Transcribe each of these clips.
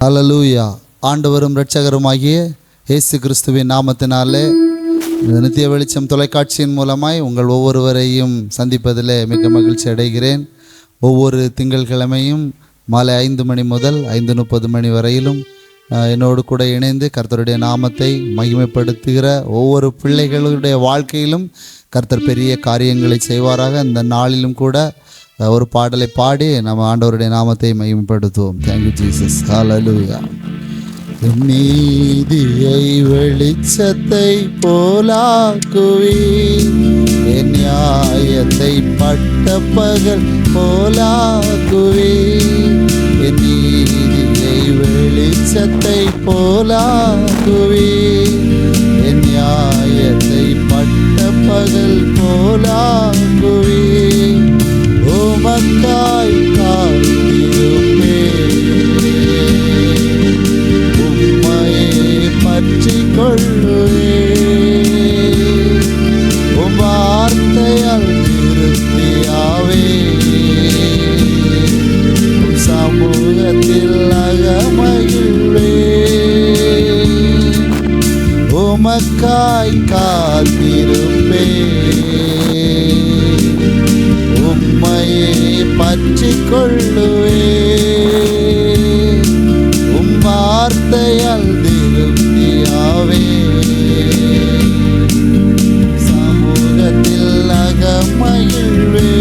அல்லேலூயா. ஆண்டவரும் இரட்சகருமாகிய இயேசு கிறிஸ்துவின் நாமத்தினாலே நித்திய வெளிச்சம் தொலைக்காட்சியின் மூலமாய் உங்கள் ஒவ்வொருவரையும் சந்திப்பதில் மிக மகிழ்ச்சி அடைகிறேன். ஒவ்வொரு திங்கட்கிழமையும் மாலை 5 மணி முதல் 5:30 மணி வரையிலும் என்னோடு கூட இணைந்து கர்த்தருடைய நாமத்தை மகிமைப்படுத்துகிற ஒவ்வொரு பிள்ளைகளுடைய வாழ்க்கையிலும் கர்த்தர் பெரிய காரியங்களை செய்வாராக. இந்த நாளிலும் கூட ஒரு பாடலை பாடி நம்ம ஆண்டவருடைய நாமத்தை மகிமைப்படுத்துவோம். Thank you Jesus. ஹல்லேலூயா. நீதியை வெளிச்சத்தை போலாக்குவி, என் நியாயத்தை பட்ட பகல் போலாக்குவி, என் நீதியை வெளிச்சத்தை போலாக்குவி, என் நியாயத்தை பட்ட பகல் போலாக்குவி, உமக்காய் காத்திருப்பே, உம்மையே பற்றிக் கொள்ளுவே, உம் வார்த்தையால் திருப்தியாவே, உம் சமூகத்தில் அகமகிழ்வே, உமக்காய் காத்திருப்பே, உம்மையே பற்றிக் கொள்ளுவே, உம் வார்த்தையால் திருப்தியாவே, சமூகத்தில் அகமகிழ்வே.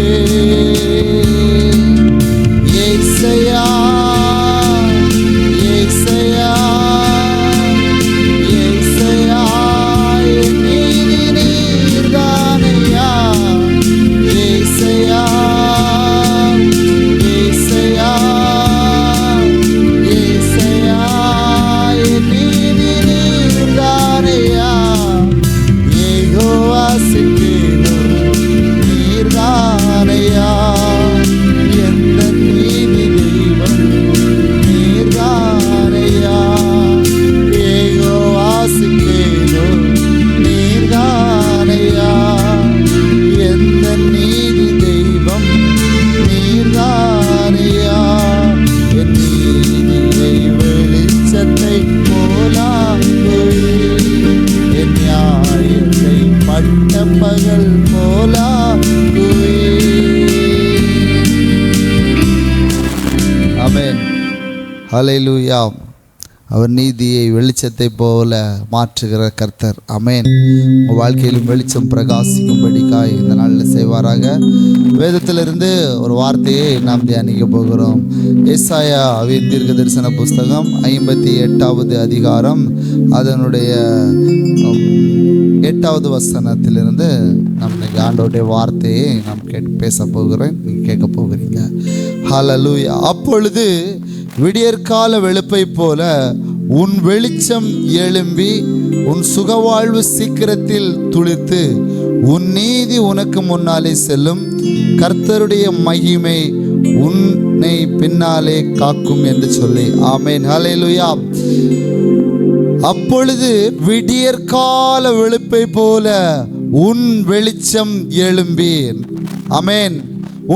ஏசையா ஏசையா ஏசையா, என் நீதி நீர்தானையா, ஏசையா ஏசையா ஏசையா, என் நீதி நீர்தானையா, யெகோவா சிக்கேனோ நீர்தானையா, எந்த நீதி தெய்வம் நீர்தானையா, யெகோவா சிக்கேனோ நீர்தானையா, எந்த நீதி தெய்வம் நீர்தானையா, என் நீதியை வெளிச்சத்தை போலாக்குவே, என் நியாயத்தை பட்ட பகல் போலாக்குவே. ஆமென். ஹல்லேலூயா. அவர் நீதியை வெளிச்சத்தை போல மாற்றுகிற கர்த்தர். ஆமென். உங்கள் வாழ்க்கையிலும் வெளிச்சம் பிரகாசிக்கும்படிக்காய் இந்த நாளில் செய்வாராக. வேதத்திலிருந்து ஒரு வார்த்தையை நாம் தியானிக்க போகிறோம். ஏசாயாவின் தீர்க்க தரிசன புஸ்தகம் 58வது அதிகாரம் அதனுடைய 8வது வசனத்திலிருந்து நம்ம ஆண்டவருடைய வார்த்தையை நாம் பேச போகிறோம். நீங்கள் கேட்க போகிறீங்க. ஹல்லேலூயா. அப்பொழுது விடியற்கால வெளுப்பை போல உன் வெளிச்சம் எழும்பி, உன் சுகவாழ்வு சீக்கிரத்தில் துளிர்த்து, உன் நீதி உனக்கு முன்னாலே செல்லும், கர்த்தருடைய மகிமை உன்னை பின்னாலே காக்கும் என்று சொல்லி. ஆமென். ஹல்லேலூயா. அப்பொழுது விடியற்கால வெளுப்பை போல உன் வெளிச்சம் எழும்பி, ஆமென்,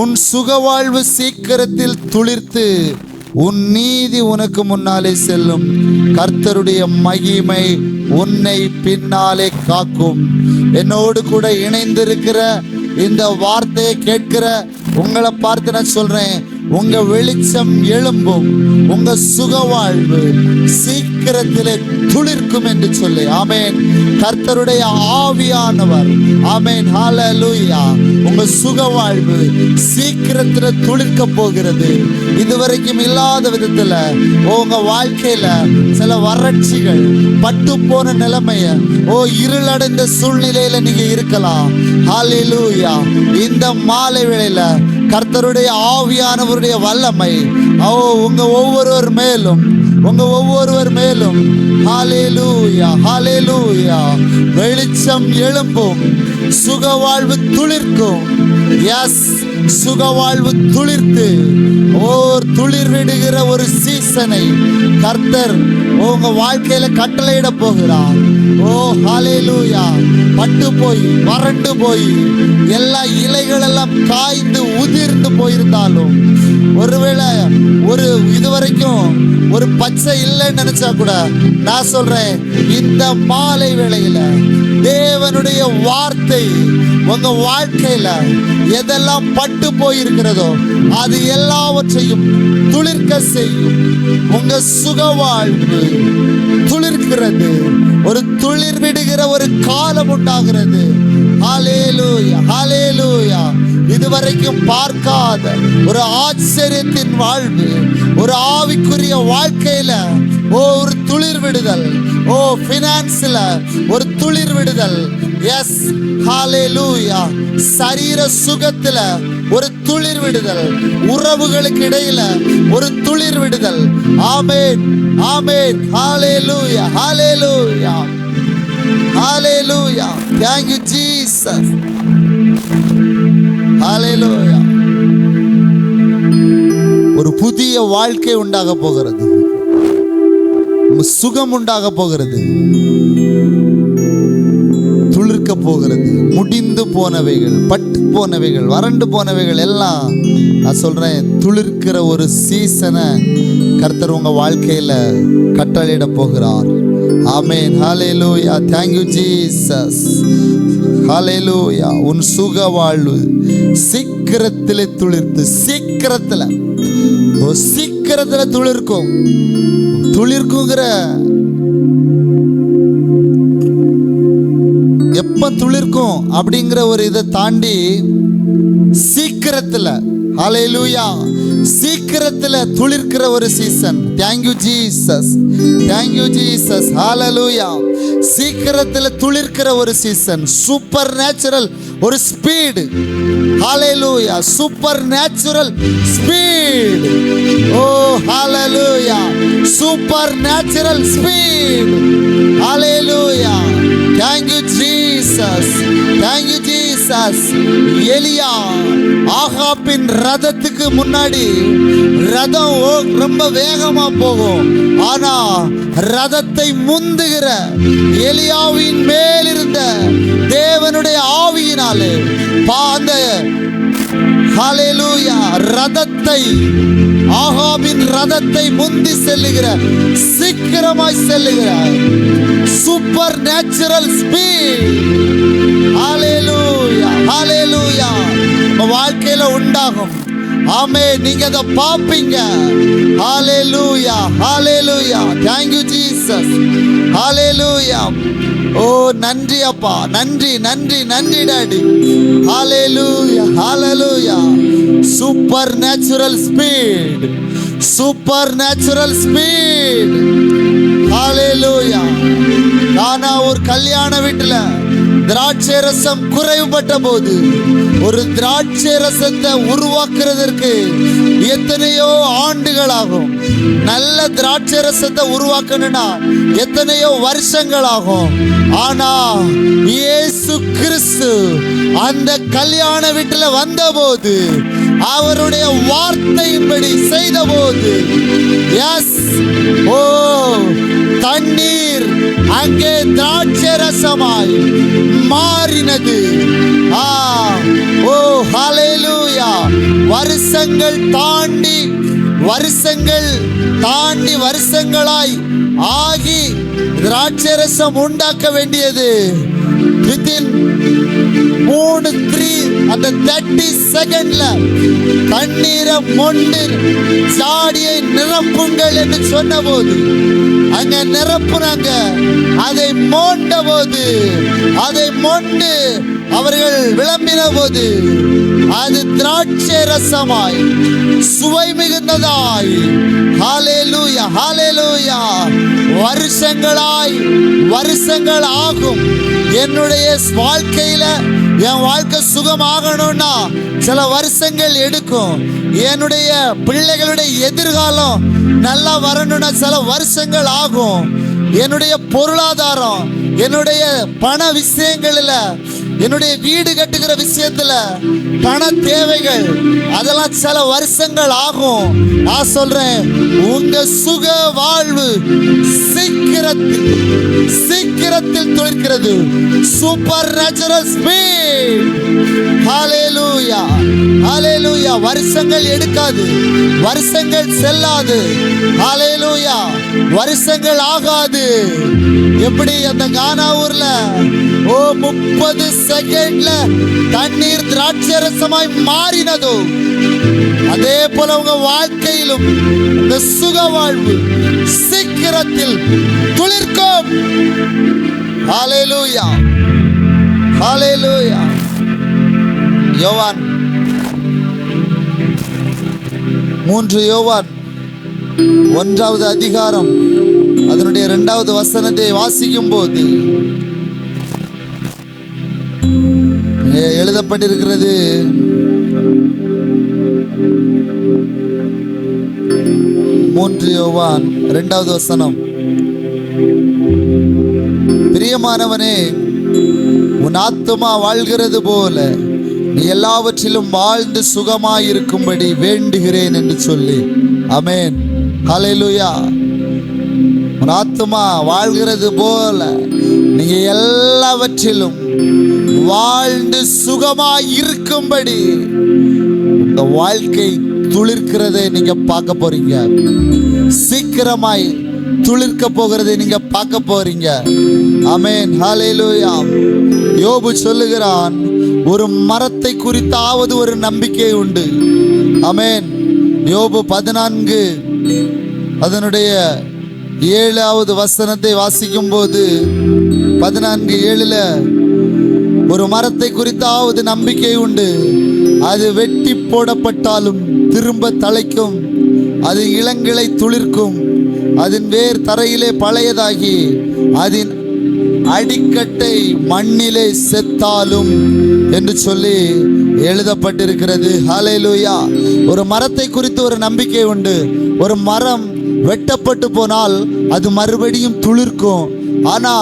உன் சுகவாழ்வு சீக்கிரத்தில் துளிர்த்து, உன் நீதி உனக்கு முன்னாலே செல்லும், கர்த்தருடைய மகிமை உன்னை பின்னாலே காக்கும். என்னோடு கூட இணைந்திருக்கிற இந்த வார்த்தையை கேட்கிற உங்களை பார்த்து நான் சொல்றேன், உங்க வெளிச்சம் எழும்பும், உங்க சுகவாழ்வு சீக்கிரத்திலே துளிர்க்கும் என்று சொல்லி. ஆமென். கர்த்தருடைய ஆவியானவர், ஆமென், ஹல்லேலூயா, உங்க சுகவாழ்வு சீக்கிரத்துல துளிர்க்க போகிறது. இதுவரைக்கும் இல்லாத விதத்துல உங்க வாழ்க்கையில சில வறட்சிகள், பட்டு போன நிலைமைய, இருளடைந்த சூழ்நிலையில நீங்க இருக்கலாம். ஹல்லேலூயா. இந்த மாலை வேளையில கர்த்தருடைய ஆவியானவருடைய வல்லமை உங்க ஒவ்வொருவர் மேலும் ஹல்லேலூயா ஹல்லேலூயா வெளிச்சம் எழும்பும். சுகவாழ்வு துளிர்க்கும். எஸ், சுகவாழ்வு துளிர்த்து ஓர் துளிர் விடுகிற ஒரு சீசனை கர்த்தர் உங்க வாழ்க்கையில கட்டளையிட போகிறார். ஓ ஹல்லேலூயா. பட்டு போய் வறண்டு போய் எல்லா இலைகள் எல்லாம் காய்ந்து உதிர்ந்து போயிருந்தாலும், ஒருவேளை ஒரு இதுவரைக்கும் ஒரு பச்சை இல்லைன்னு நினைச்சா கூட, நான் சொல்றேன், இந்த மாலை வேளையில தேவனுடைய வார்த்தை உங்க வாழ்க்கையில எதெல்லாம் பட்டு போயிருக்கிறதோ அது எல்லாவற்றையும் துளிர்க்க செய்யும். உங்க சுகவாழ்வு துளிர்க்கிறது. ஒரு துளிர் விடுகிற ஒரு காலம் உண்டாகிறது. ஹல்லேலூயா, ஹல்லேலூயா. இதுவரைக்கும் பார்க்காத ஒரு ஆச்சரியத்தின் வாழ்வு, ஒரு ஆவிக்குரிய வாழ்க்கையில ஒரு துளிர் விடுதல். ஓ, ஃபினான்ஸ்ல ஒரு துளிர் விடுதல். எஸ், ஹல்லேலூயா. சரீர சுகத்துல ஒரு துளிர் விடுதல். உறவுகளுக்கு இடையில ஒரு துளிர் விடுதல். ஆமென், ஆமென். ஹல்லேலூயா, ஹல்லேலூயா, ஹல்லேலூயா. Thank you Jesus. ஹல்லேலூயா. ஒரு புதிய வாழ்க்கை உண்டாக போகிறது. சுகம் உண்டாக போகிறது. துளிர்க்க போகிறது. முடிந்து போனவைகள், பட்டு போனவைகள், வறண்டு போனவைகள் எல்லாம் நான் சொல்றேன், துளிர்க்கிற ஒரு சீசனை கர்த்தர் உங்க வாழ்க்கையில கட்டளையிட போகிறார். ஆமென், ஹல்லேலூயா. Thank you Jesus. ஹல்லேலூயா. உன் சுக வாழ்வு சீக்கிரத்திலே துளிர்த்து, சீக்கிரத்துல துளிர்க்கும். துளிர்க்குங்கிற எப்ப துளிர்க்கும் அப்படிங்கிற ஒரு இதை தாண்டி சீக்கிரத்துல, ஹல்லேலூயா, சீக்கிரத்துல துளிர்க்கிற ஒரு season. Thank you Jesus. Thank you Jesus. Hallelujah. சீக்கிரத்துல துளிர்க்கிற ஒரு சீசன். சூப்பர் நேச்சுரல் ஒரு speed. Hallelujah. Supernatural speed. Oh hallelujah. Supernatural speed. Hallelujah. Thank you Jesus. Thank you Jesus. எலியா ஆகாபின் ரதத்துக்கு முன்னாடி ரதம் ரொம்ப வேகமா போகும். ஆனா ரதத்தை முந்துகிற எலியாவின் மேல் இருந்த தேவனுடைய ஆவியினாலே அந்த ஹல்லேலூயா ரதத்தை, ஆகாபின் ரதத்தை முந்தி செல்லுகிற, சீக்கிரமாய் செல்லுகிற சூப்பர் நேச்சுரல் ஸ்பீட். ஹல்லேலூயா, ஹல்லேலூயா. நம்ம வாழ்க்கையில உண்டாகும். ஆமென். நீங்க அதை பார்ப்பீங்க. ஹல்லேலூயா, ஹல்லேலூயா. Thank you Jesus. ஹல்லேலூயா. ஓ நன்றி அப்பா, நன்றி நன்றி நன்றி daddy. Hallelujah, hallelujah. Supernatural speed, supernatural speed. Hallelujah. Cana ஒரு கல்யாண வீட்டுல திராட்சை ரசம் குறைவுபட்ட போது, ஒரு திராட்சை ரசத்தை உருவாக்குறதற்கு எத்தனையோ ஆண்டுகள் ஆகும். நல்ல திராட்சை ரசத்தை உருவாக்கணும்னா எத்தனையோ வருஷங்கள் ஆகும். ஆனா இயேசு கிறிஸ்து அந்த கல்யாண வீட்டுல வந்தபோது, அவருடைய வார்த்தையின்படி செய்த போது, எஸ், ஓ தண்ணீர் அங்கே திராட்சை ரசமாய் மாறினது. ஓ ஹல்லேலூயா. வருஷங்கள் தாண்டி வருஷங்களாய் ஆகி திராட்சை ரசம் உண்டாக்க வேண்டியது வித்தின் 3 அந்த 30 செகண்ட்ல தண்ணீரை மொண்டு சாடியை நிரப்புங்கள் என்று சொன்ன போது அங்க நிரப்புனாங்க. அதை மோண்ட போது, அதை மொண்டு அவர்கள் விளம்பின போது, அது திராட்சை ரசமாய் சுவை மிகுந்ததாய், ஹல்லேலூயா, ஹல்லேலூயா, வருஷங்கள் ஆகும். என்னுடைய வாழ்க்கையில என் வாழ்க்கை சுகமாகணும்னா சில வருஷங்கள் எடுக்கும். என்னுடைய பிள்ளைகளுடைய எதிர்காலம் நல்லா வரணும்னா சில வருஷங்கள் ஆகும். என்னுடைய பொருளாதாரம், என்னுடைய பண விஷயங்களில் என்னுடைய வீடு கட்டுகிற விஷயத்துல பண தேவைகள், அதெல்லாம் சில வருஷங்கள் ஆகும். நான் சொல்றேன், உங்க சுக வாழ்வு சீக்கிரத்தில் துளிர்க்கிறது. Supernatural speed. Hallelujah, hallelujah. வருஷங்கள் எடுக்காது, வருஷங்கள் செல்லாது. ஹல்லேலூயா, வருஷங்கள் ஆகாது. எப்படி அந்த கானா ஊர்ல 30 செகண்ட்ல தண்ணீர் திராட்சரசமாய் மாறினதோ, அதே போல உங்க வாழ்க்கையிலும் இந்த சுக வாழ்வு சீக்கிரத்தில் துளிர்க்கும். ஹல்லேலூயா, ஹல்லேலூயா. யோவான் 3 யோவான் 1வது அதிகாரம் அதனுடைய 2வது வசனத்தை வாசிக்கும் போது எழுதப்பட்டிருக்கிறது, யோவான் 2வது வசனம், பிரியமானவனே, உன் ஆத்துமா வாழ்கிறது போல நீ எல்லாவற்றிலும் வாழ்ந்து சுகமாயிருக்கும்படி வேண்டுகிறேன் என்று சொல்லி. ஆமென், ஹல்லேலூயா. உன் ஆத்துமா வாழ்கிறது போல நீங்க எல்லாவற்றிலும் வாழ்ந்து சுகமாய் இருக்கும்படி இந்த வாழ்க்கை துளிர்க்கிறதை நீங்க பார்க்க போறீங்க. சீக்கிரமாய் துளிர்க்க போகிறதை நீங்க பார்க்க போறீங்க. ஆமென், ஹல்லேலூயா. யோபு சொல்லுகிறான், ஒரு மரத்தை குறித்தாவது ஒரு நம்பிக்கை உண்டு. ஆமென். யோபு 14 அதனுடைய 7வது வசனத்தை வாசிக்கும் போது 14:7 ஒரு மரத்தை குறித்தாவது நம்பிக்கை உண்டு. அது வெட்டி போடப்பட்டாலும் திரும்ப தழைக்கும், அது இளங்கிளை துளிர்க்கும், அதன் வேர் தரையிலே பழையதாகி அதன் அடிக்கட்டை மண்ணிலே செத்தாலும் என்று சொல்லி எழுதப்பட்டிருக்கிறது. ஹல்லேலூயா. ஒரு மரத்தை குறித்து ஒரு நம்பிக்கை உண்டு. ஒரு மரம் வெட்டப்பட்டு போனால் அது மறுபடியும் துளிர்க்கும். ஆனா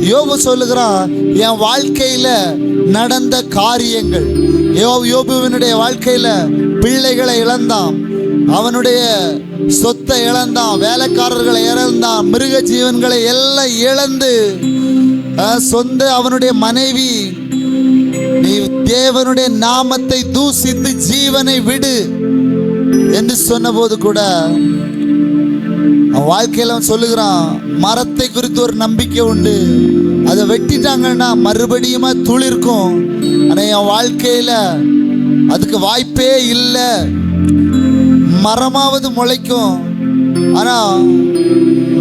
யோபு சொல்லுகிறான், என் வாழ்க்கையில நடந்த காரியங்கள், யோபுவினுடைய வாழ்க்கையில பிள்ளைகளை இழந்தான், அவனுடைய சொத்தை இழந்தான், வேலைக்காரர்களை இழந்தான், மிருக ஜீவன்களை எல்லாம் இழந்து சொந்த அவனுடைய மனைவி, நீ தேவனுடைய நாமத்தை தூசித்து ஜீவனை விடு என்று சொன்ன போது கூட அவன் வாழ்க்கையில அவன் சொல்லுகிறான், மரத்தை குறித்து ஒரு நம்பிக்கை உண்டு. அதை வெட்டிட்டாங்கன்னா மறுபடியும் துளிர்க்கும். ஆனா என் வாழ்க்கையில அதுக்கு வாய்ப்பே இல்லை. மரமாவது முளைக்கும், ஆனா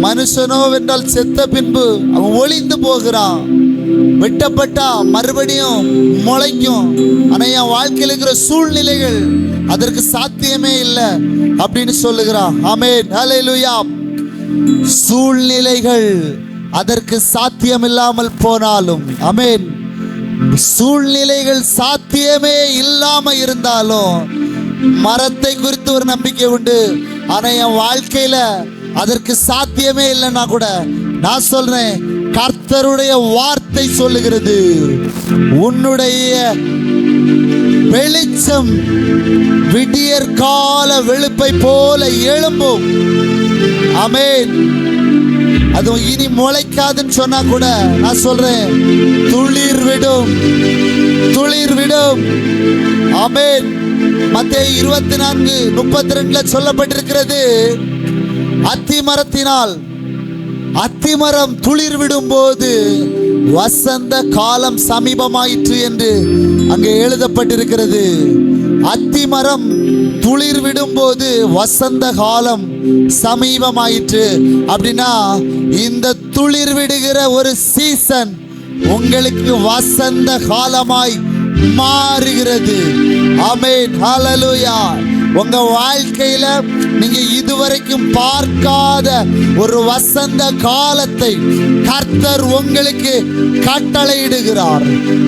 மனுஷனோ வென்றால் செத்த பின்பு அவன் ஒளிந்து போகிறான். வெட்டப்பட்டா மறுபடியும் முளைக்கும். ஆனா என் வாழ்க்கையில் இருக்கிற சூழ்நிலைகள் அதற்கு சாத்தியமே இல்லை அப்படின்னு சொல்லுகிறான். ஆமென், ஹல்லேலூயா. சூழ்நிலைகள் அதற்கு சாத்தியம் இல்லாமல் போனாலும், ஆமென், சூழ்நிலைகள் சாத்தியமே இல்லாம இருந்தாலும் மரத்தை குறித்து ஒரு நம்பிக்கை உண்டு. ஆனா என் வாழ்க்கையில அதற்கு சாத்தியமே இல்லைன்னா கூட நான் சொல்றேன், கர்த்தருடைய வார்த்தை சொல்லுகிறது, உன்னுடைய வெளிச்சம் விடியற் கால வெளுப்பை போல எழும்பும். ஆமென். அது இனி முளைக்காதுன்னு சொன்னா கூட நான் சொல்றேன், துளிர் விடும், துளிர் விடும். ஆமென். மத்தேயு 24:32 சொல்லப்பட்டிருக்கிறது, அத்திமரம் துளிர் விடும் போது வசந்த காலம் சமீபமாயிற்று என்று அங்கே எழுதப்பட்டிருக்கிறது. அத்திமரம் துளிர் விடும் போது வசந்த காலம் சமீபமாயிற்று அப்படின்னா இந்த துளிர் விடுகிற ஒரு சீசன் உங்களுக்கு வசந்த காலமாய் மாறுகிறது. ஆமென், ஹல்லேலூயா. உங்க வாழ்க்கையில நீங்க இதுவரைக்கும் பார்க்காத ஒரு வசந்த காலத்தை கர்த்தர் உங்களுக்கு கட்டளையிடுகிறார்,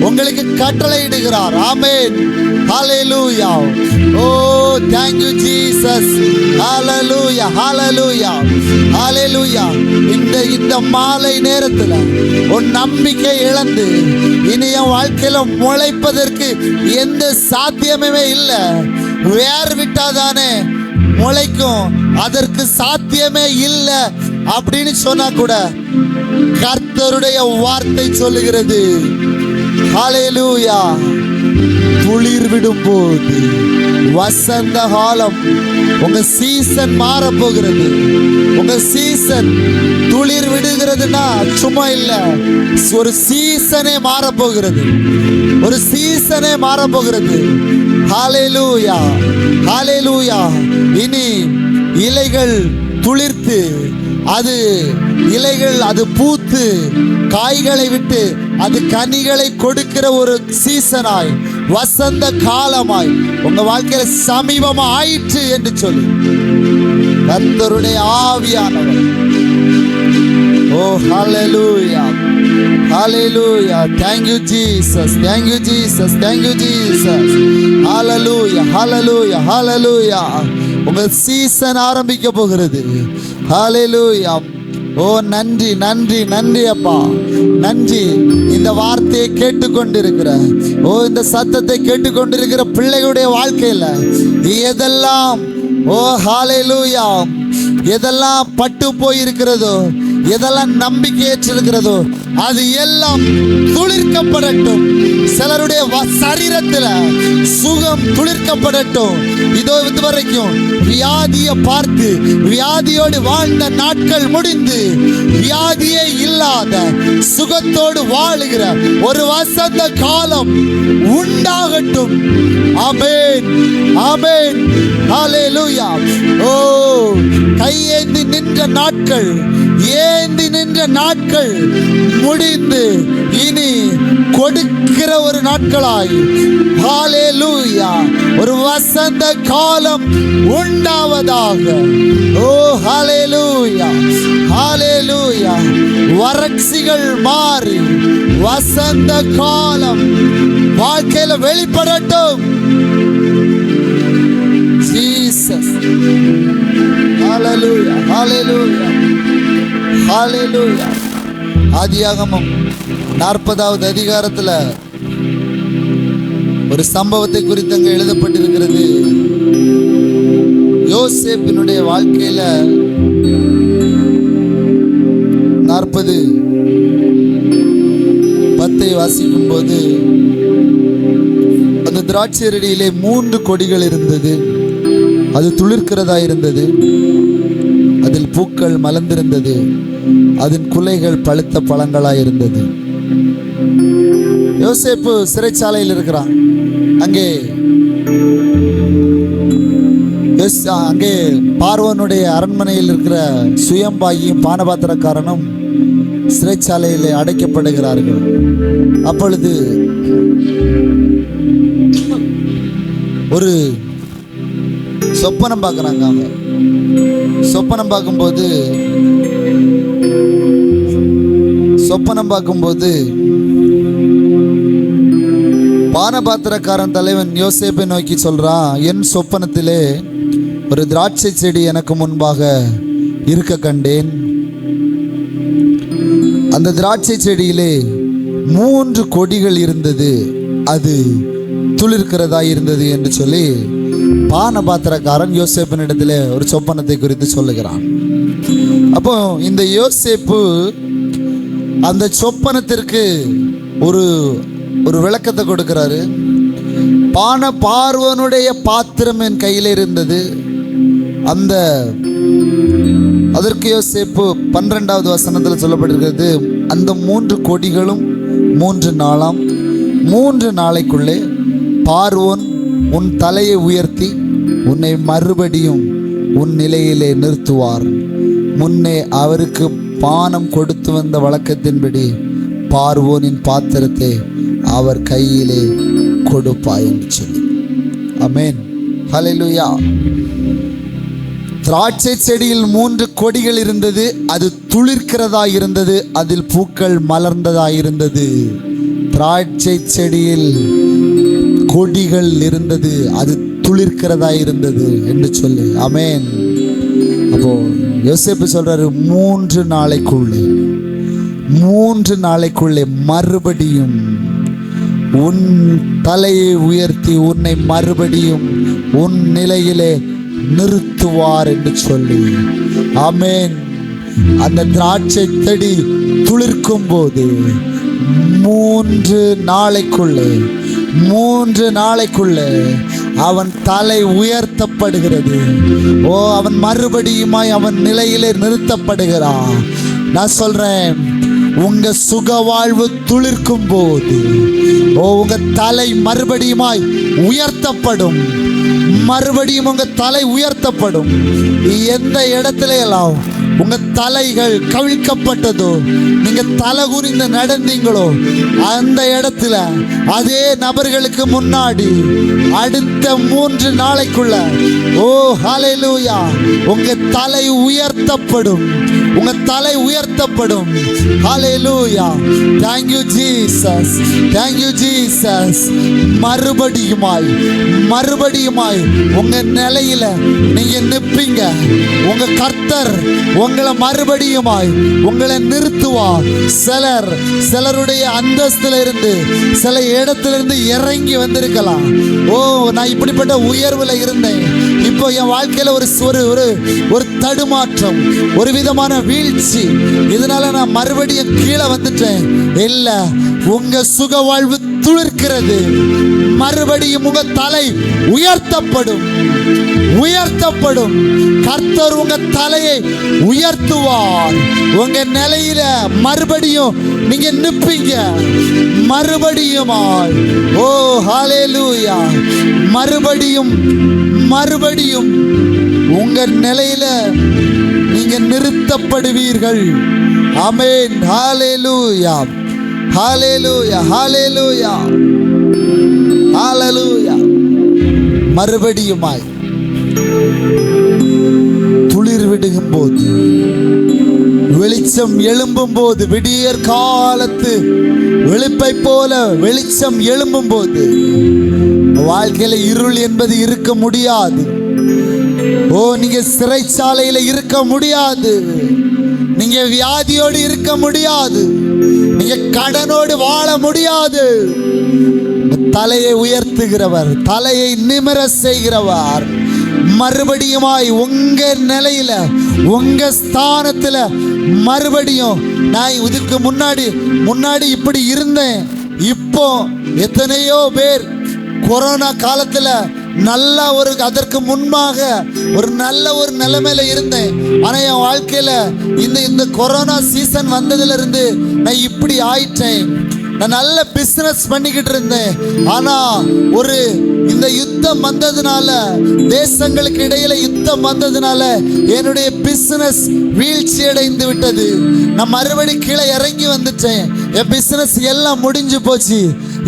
உங்களுக்கு கட்டளையிடுகிறார். ஆமென். ஹல்லேலூயா. ஓ thank you Jesus. ஹல்லேலூயா, ஹல்லேலூயா, ஹல்லேலூயா. இந்த மாலை நேரத்துல உன் நம்பிக்கை இழந்து இனி என் வாழ்க்கையில முளைப்பதற்கு எந்த சாத்தியமே இல்லை, வேர் விட்டாதானே முளைக்கும், அதற்கு சாத்தியமே இல்லை அப்படின்னு சொன்னா கூட கர்த்தருடைய வார்த்தை சொல்லுகிறது. ஹல்லேலூயா. துளிர் விடும் போது வசந்த காலம், உங்க சீசன் மாற போகிறது. உங்க சீசன் துளிர் விடுகிறதுனா சும்மா இல்ல, ஒரு சீசனே மாற போகிறது, ஒரு சீசனே மாற போகிறது. ஹல்லேலூயா, ஹல்லேலூயா. இனி இலைகள் துளிர்த்து அது இலைகள் அது பூத்து காய்களை விட்டு அது கனிகளை கொடுக்கிற ஒரு சீசனாய், வசந்த காலமாய் உங்க வாழ்க்கையில சமீபமா ஆயிற்று என்று சொல்லி கர்த்தருடைய ஆவியானவர். ஓ ஹல்லேலூயா, ஹல்லேலூயா. Thank you Jesus, thank you Jesus, thank you Jesus. ஹல்லேலூயா, ஹல்லேலூயா, ஹல்லேலூயா. உங்க சீசன் ஆரம்பிக்க போகிறது. ஹல்லேலூயா. ஓ நன்றி, நன்றி, நன்றி அப்பா, நன்றி. இந்த வார்த்தையை கேட்டுக்கொண்டிருக்கிற, ஓ இந்த சத்தத்தை கேட்டுக்கொண்டிருக்கிற பிள்ளைகளுடைய வாழ்க்கையில எதெல்லாம், ஓ ஹல்லேலூயா, எதெல்லாம் பட்டு போயிருக்கிறதோ, எதெல்லாம் நம்பிக்கையற்றிருக்கிறதோ அது எல்லாம் துளிர்க்கப்படட்டும். சிலருடைய சரீரத்தில் சுகம் துளிர்க்கப்படட்டும். இதோ இதுவரைக்கும் வியாதியை பார்த்து வியாதியோடு வாழ்ந்த நாட்கள் முடிந்து வியாதியே இல்லாத சுகத்தோடு வாழுகிற ஒரு வசந்த காலம் உண்டாகட்டும். ஆமென், ஆமென், ஹல்லேலூயா. ஓ கையேந்தி நின்ற நாட்கள், ஏந்தி நின்ற நாட்கள் முடிந்து இனி கொடுக்கிற ஒரு நாட்களாய், ஹல்லேலூயா, ஒரு வசந்த காலம் உண்டாவதாக. ஓ ஹல்லேலூயா, ஹல்லேலூயா. வறட்சிகள் மாறி வசந்த காலம் வாழ்க்கையில வெளிப்படட்டும். ஜீசஸ். ஹல்லேலூயா, ஹல்லேலூயா, ஹல்லேலூயா. ஆதியாகமம் 40வது அதிகாரத்துல ஒரு சம்பவத்தை குறித்து அங்க எழுதப்பட்டிருக்கிறது. யோசேப்பினுடைய வாழ்க்கையில 40:10 வாசிக்கும் போது அந்த திராட்சை செடியிலே 3 கொடிகள் இருந்தது. அது துளிர்க்கிறதா இருந்தது, அதில் பூக்கள் மலர்ந்திருந்தது, அதன் குலைகள் பழுத்த பழங்களாய் இருந்தது. யோசேப்பு சிறைச்சாலையில் இருக்கிறான். அங்கே பார்வோனுடைய அரண்மனையில் இருக்கிற சுயம்பாகியும் பானபாத்திரக்காரனும் சிறைச்சாலையில் அடைக்கப்படுகிறார்கள். அப்பொழுது ஒரு சொப்பனம் பார்க்குறாங்க. அவங்க சொப்பனம் பார்க்கும்போது பானபாத்திரக்காரன் தலைவன் யோசேப்பை நோக்கி சொல்றான், என் சொப்பனத்திலே ஒரு திராட்சை செடி எனக்கு முன்பாக இருக்க கண்டேன். அந்த திராட்சை செடியிலே 3 கொடிகள் இருந்தது, அது துளிர்க்கிறதா இருந்தது என்று சொல்லி பானபாத்திரக்காரன் யோசேப்பினிடத்திலே ஒரு சொப்பனத்தை குறித்து சொல்லுகிறான். அப்போ இந்த யோசேப்பு அந்த சொப்பனத்திற்கு ஒரு விளக்கத்தை கொடுக்கிறாரு. பார்வோனுடைய பாத்திரம் என் கையில் இருந்தது. அதற்கு யோசேப்பு 12வது வசனத்தில் சொல்லப்பட்டிருக்கிறது, அந்த 3 கொடிகளும் 3 நாளாம், 3 நாளைக்குள்ளே பார்வோன் உன் தலையை உயர்த்தி உன்னை மறுபடியும் உன் நிலையிலே நிறுத்துவார். முன்னே அவருக்கு பானம் கொடுத்து வந்த வழக்கத்தின்படி பார்வோனின் பாத்திரத்தை அவர் கையிலே கொடுப்பாய் என்று சொல்லி. ஆமென், ஹல்லேலூயா. திராட்சை செடியில் 3 கொடிகள் இருந்தது, அது துளிர்க்கிறதா இருந்தது, அதில் பூக்கள் மலர்ந்ததா இருந்தது. திராட்சை செடியில் கொடிகள் இருந்தது, அது துளிர்க்கிறதா இருந்தது என்று சொல்லி. ஆமென். அப்போ யோசேப்பு சொல்றாரு, 3 நாளைக்குள்ளே மறுபடியும் உன் தலையை உயர்த்தி உன்னை மறுபடியும் உன் நிலையிலே நிறுத்துவார் என்று சொல்லி. ஆமென். அந்த திராட்சை செடி துளிர்க்கும் போது 3 நாளைக்குள்ளே அவன் தலை உயர்த்தப்படுகிறது. அவன் மறுபடியுமாய் அவன் நிலையிலே நிறுத்தப்படுகிறான். நான் சொல்றேன், உங்க சுக வாழ்வு துளிர்க்கும் போது உங்க தலை மறுபடியுமாய் உயர்த்தப்படும். மறுபடியும் உங்க தலை உயர்த்தப்படும். எந்த இடத்துல எல்லாம் உங்க தலைகள் கவிழ்க்கப்பட்டதோ, நீங்க தலை குனிந்து நடந்தீங்களோ, அந்த இடத்துல அதே நபர்களுக்கு முன்னாடி அடுத்த 3 நாளைக்குள்ள ஹல்லேலூயா, உங்க தலை உயர்த்தப்படும். உங்க தலை உயர்த்தப்படும். ஹல்லேலூயா. Thank you Jesus. Thank you Jesus. மறுபடியுமாய் உங்க நிலையில நீங்க நிற்பீங்க. உங்க கர்த்தர் உங்களை மறுபடியுமாய் உங்களை நிறுத்துவார். சிலருடைய அந்தஸ்துல இருந்து, சில இடத்துல இருந்து இறங்கி வந்திருக்கலாம். நான் இப்படிப்பட்ட உயர்வுல இருந்தேன், இப்போ என் வாழ்க்கையில ஒரு தடுமாற்றம், ஒரு விதமான வீழ்ச்சி, இதனால நான் மறுபடியும் கீழே வந்துட்டேன். இல்ல, உங்க சுக வாழ்வு துளிர்க்கிறது. மறுபடியும் உங்க தலை உயர்த்தப்படும். கர்த்தர் உங்க தலையை உயர்த்துவார். உங்க நிலையில மறுபடியும் நீங்க நிற்பீங்க. மறுபடியுமாய் ஹல்லேலூயா. மறுபடியும் உங்க நிலையில நீங்க நிறுத்தப்படுவீர்கள். ஆமென். ஹல்லேலூயா. ஹல்லேலூயா. ஹல்லேலூயா. ஹல்லேலூயா. மறுபடியுமாய் துளிர் விடுகும் போது, வெளிச்சம் எழும்பும் போது, விடியற் காலத்து வெளிப்பை போல வெளிச்சம் எழும்பும் போது, வாழ்க்கையில இருள் என்பது இருக்க முடியாது. நீங்க சிறைச்சாலையில இருக்க முடியாது. நீங்க வியாதியோடு இருக்க முடியாது. நீங்க கடனோடு வாழ முடியாது. தலையை உயர்த்துகிறவர், தலையை நிமிர செய்கிறவர், மறுபடியுமாய் உங்க நிலையில, உங்க ஸ்தானத்துல மறுபடியும், நான் இதுக்கு முன்னாடி இப்படி இருந்தேன், இப்போ எத்தனையோ பேர் கொரோனா காலத்துல அதற்கு முன்பாக ஒரு நல்ல ஒரு நிலைமையில இருந்தேன். ஆனா என் வாழ்க்கையில இந்த கொரோனா சீசன் வந்ததுல இருந்து நான் இப்படி ஆயிட்டேன். நான் நல்ல பிசினஸ் பண்ணிக்கிட்டு இருந்தேன். ஆனா இந்த யுத்தம் வந்ததுனால, தேசங்களுக்கு இடையில யுத்தம் வந்ததுனால என்னுடைய பிசினஸ் வீழ்ச்சி அடைந்து விட்டது. நான் மறுபடி கீழே இறங்கி வந்துட்டேன். என் பிசினஸ் எல்லாம் முடிஞ்சு போச்சு,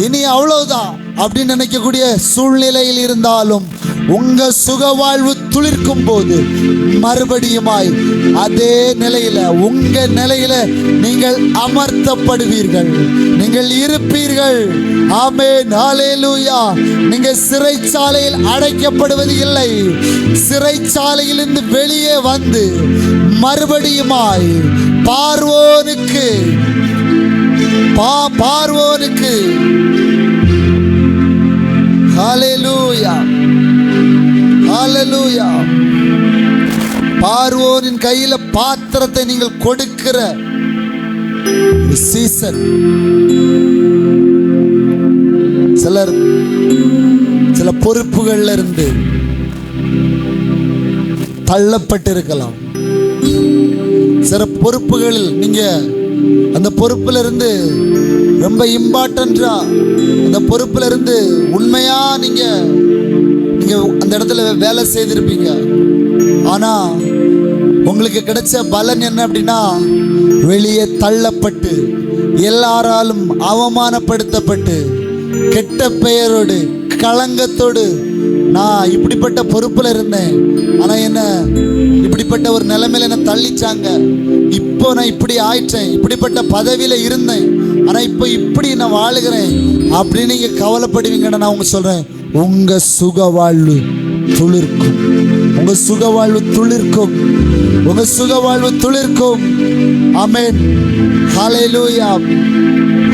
இனி அவ்வளவுதான் அப்படின்னு நினைக்கக்கூடிய சூழ்நிலையில் இருந்தாலும், உங்க சுக வாழ்வு துளிர்க்கும் போது மறுபடியுமாய் அதே நிலையில, உங்க நிலையில நீங்கள் அமர்த்தப்படுவீர்கள், நீங்கள் இருப்பீர்கள். ஆமென். ஹல்லேலூயா. நீங்க சிறைச்சாலையில் அடைக்கப்படுவது இல்லை. சிறைச்சாலையிலிருந்து வெளியே வந்து மறுபடியுமாய் பார்வோனுக்கு ஹல்லேலூயா. ஹல்லேலூயா. பார்வோனின் கையில பாத்திரத்தை நீங்கள் கொடுக்கிற சீசன். சில பொறுப்புகள்ல இருந்து தள்ளப்பட்டிருக்கலாம். சில பொறுப்புகளில் நீங்க அந்த பொறுப்புல இருந்து ரொம்ப இம்பார்ட்டன்டா, அந்த பொறுப்புல இருந்து உண்மையா நீங்க அந்த இடத்துல வேலை செய்திருப்பீங்க. ஆனா உங்களுக்கு கிடைச்ச பலன் என்ன அப்படின்னா, வெளியே தள்ளப்பட்டு, எல்லாராலும் அவமானப்படுத்தப்பட்டு, கெட்ட பெயரோடு, களங்கத்தோடு, நான் இப்படிப்பட்ட பொறுப்புல இருந்தேன், ஆனா என்ன இப்படிப்பட்ட ஒரு நிலைமையில என்ன தள்ளிச்சாங்க, இப்போ நான் இப்படி ஆயிட்டேன், இப்படிப்பட்ட பதவியில இருந்தேன், ஆனா இப்போ இப்படி நான் வாழுகிறேன் அப்படின்னு நீங்க கவலைப்படுவீங்கன்னு நான் உங்க சொல்றேன், உங்க சுக வாழ்வு துளிர்க்கும். உங்க சுக வாழ்வு துளிர்க்கும். உங்க சுக வாழ்வு துளிர்க்கும். ஆமென். ஹல்லேலூயா,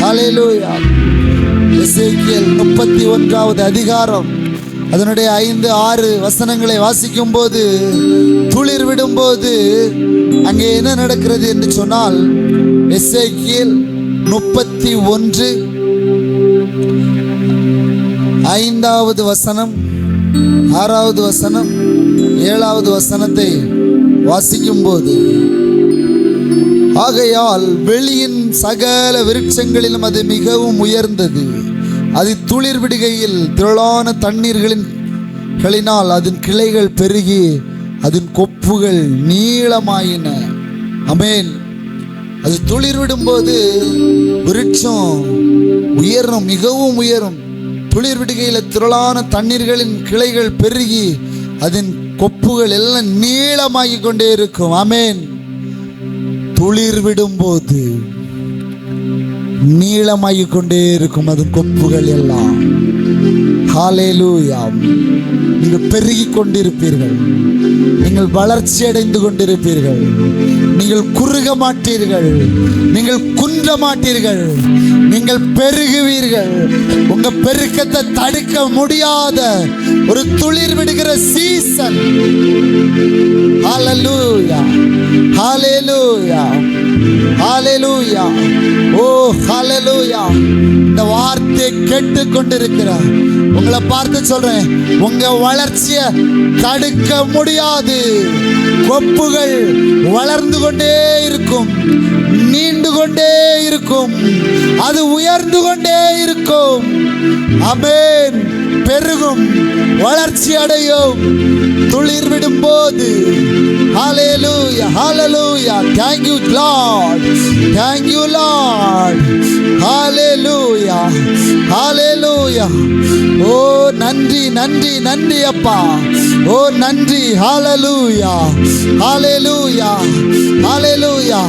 ஹல்லேலூயா. எசேக்கியேல் 31வது அதிகாரம் அதனுடைய 5-6 வசனங்களை வாசிக்கும் போது, துளிர் விடும்போது அங்கே என்ன நடக்கிறது என்று சொன்னால், எசேக்கியேல் 31 5வது வசனம், 6வது வசனம், 7வது வசனத்தை வாசிக்கும் போது, ஆகையால் வெளியின் சகல விருட்சங்களிலும் அது மிகவும் உயர்ந்தது, அது துளிர் விடுகையில் திரளான தண்ணீர்களினால் அதன் கிளைகள் பெருகி அதன் கொப்புகள் நீளமாயின. ஆமென். அது துளிர் விடும்போது விருட்சம் உயரும், மிகவும் உயரும். துளிர் விடுகையில் திரளான தண்ணீர்களின் கிளைகள் பெருகி அதன் கொப்புகள் எல்லாம் நீளமாகி கொண்டே இருக்கும். ஆமென். துளிர் விடும்போது நீளமாகி கொண்டே இருக்கும் அதன் கொப்புகள் எல்லாம். ஹல்லேலூயா. நீங்கள் பெருகி கொண்டிருப்பீர்கள், நீங்கள் வளர்ச்சி அடைந்து கொண்டிருப்பீர்கள், நீங்கள் குறுக மாட்டீர்கள், நீங்கள் குன்ற மாட்டீர்கள், நீங்கள் பெருகுவீர்கள். உங்க பெருக்கத்தை தடுக்க முடியாத ஒரு துளிர் விடுகிற சீசன். ஹல்லேலூயா, ஹல்லேலூயா, ஹல்லேலூயா. ஓ ஹல்லேலூயா. இந்த வார்த்தை கேட்டு கொண்டிருக்கிற உங்களை பார்த்து சொல்றேன், உங்க வளர்ச்சியை தடுக்க முடியாது. கொப்புகள் வளர்ந்து கொண்டே இருக்கும், நீண்டு கொண்டே இருக்கும், அது உயர்ந்து கொண்டே இருக்கும். ஆமென். பெருகும், வளர்ச்சி அடையும், துளிர் விடும் போது. ஹல்லேலூயா, ஹல்லேலூயா. Thank you Lord, thank you Lord. ஹல்லேலூயா, ஹல்லேலூயா. ஓ நன்றி, நன்றி, நன்றி அப்பா. ஓ நன்றி. ஹல்லேலூயா, ஹல்லேலூயா, ஹல்லேலூயா.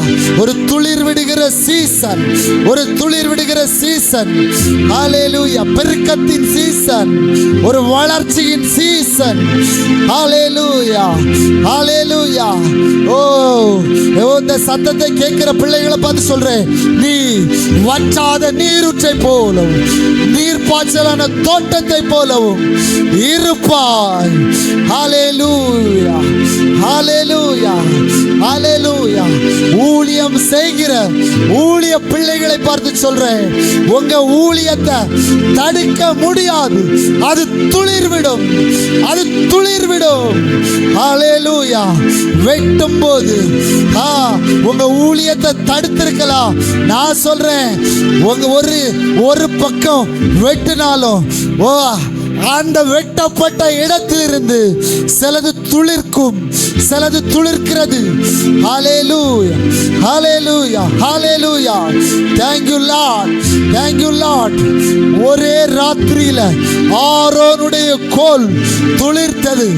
ஒரு துளிர் விடுகிற சீசன், ஒரு துளிர் விடுகிற சீசன். ஹல்லேலூயா. பெருக்கத்தின் சீசன், ஒரு வளர்ச்சியின் சீசன். ஹல்லேலூயா, ஹல்லேலூயா. ஓ இந்த சத்தத்தை கேட்கிற பிள்ளைகளை பார்த்து சொல்றேன், நீ வற்றாத நீரூற்றை போலவும் நீர் பாய்ச்சலான தோட்டத்தை போலவும் இருப்பாய். ஹல்லேலூயா, ஹல்லேலூயா, ஹல்லேலூயா. ஊழியம் செய்கிற ஊழிய பிள்ளைகளை பார்த்து சொல்றேன், உங்க ஊழியத்தை தடுக்க முடியாது. அது துளிர்விடும், அது துளிர்விடும். ஹல்லேலூயா. வெட்டும் போது உங்க ஊழியத்தை தடுத்திருக்கலாம். நான் சொல்றேன், உங்க ஒரு பக்கம் வெட்டினாலும் அந்த வெட்டப்பட்ட இடத்திலிருந்து சிலது துளிர்க்கும், சிலது துளிர்க்கிறது. ஹல்லேலூயா, ஹல்லேலூயா, ஹல்லேலூயா. Thank you Lord, thank you Lord. ஒரே ராத்திரியில ஆரோனுடைய கோல் துளிர்த்தது,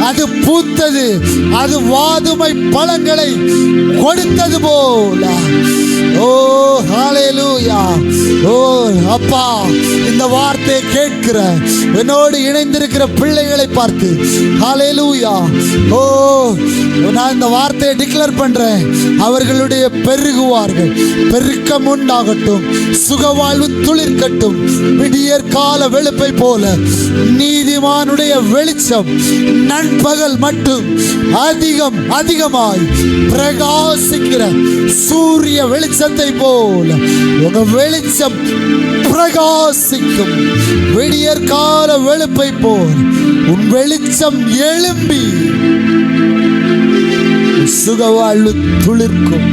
அது பூத்தது, அது வாதுமை பழங்களை கொடுத்தது போல. ஓ ஹல்லேலூயா. ஓ அப்பா, இந்த வார்த்தையை கேட்கிற என்னோடு இணைந்திருக்கிற பிள்ளைகளை பார்த்து ஹல்லேலூயா. ஓ நான் இந்த வார்த்தையை டிக்ளேர் பண்றேன், அவர்களுடைய பெருகுவார்கள், பெருக்கம் உண்டாகட்டும், சுகவாழ்வு துளிர்க்கட்டும். விடியற் கால வெளுப்பை போல நீதிமானுடைய வெளிச்சம் நண்பகல் மட்டும் அதிகம் அதிகமாய் பிரகாசிக்கிற சூரிய வெளிச்சத்தை போல உங்க வெளிச்சம் பிரகாசிக்கும். விடியற் கால வெளுப்பை போல் உன் வெளிச்சம் எழும்பி சுகவாழ்வு துளிர்க்கும்.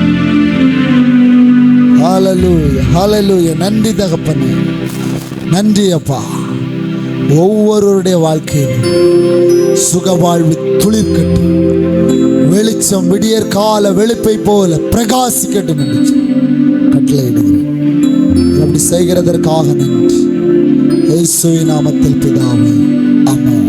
ஹல்லேலூயா, ஹல்லேலூயா. நன்றி தகப்பனே, நன்றி அப்பா. ஒவ்வொருவருடைய வாழ்க்கையில் சுகவாழ்வு துளிர்க்கட்டும், வெளிச்சம் விடியற் கால வெளுப்பை போல பிரகாசிக்கட்டும் என்று கட்டளையிடுகிறேன். அப்படி செய்கிறதற்காக நன்றி. இயேசுவின் நாமத்தில் பிதாவே, ஆமென்.